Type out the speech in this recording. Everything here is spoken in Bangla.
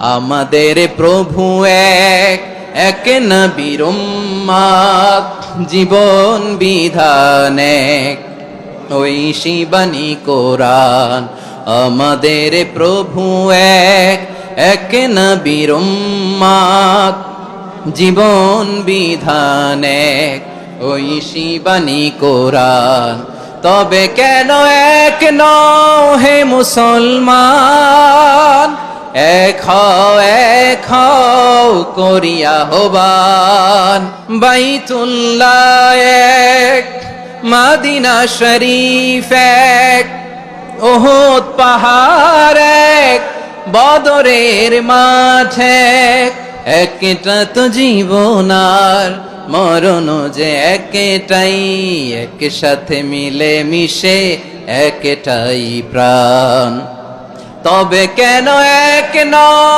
আমাদের প্রভু এক, এক নবীর উম্মত, জীবন বিধান এক, ঐশী বাণী কোরআন। আমাদের প্রভু এক, এক নবীর উম্মত, জীবন বিধান এক, ঐশী বাণী কোরআন। তবে কেন এক নও হে মুসলমান, এক হও করিয়া হবান। বাইতুল্লাহ এক, মদিনা শরীফ এক, উহুদ পাহাড় এক, বদরের মাঠ এক। একটা তো জীবন আর মরণ যে একটাই, একসাথে মিলে মিশে একটাই প্রাণ। তবে কেন এক নও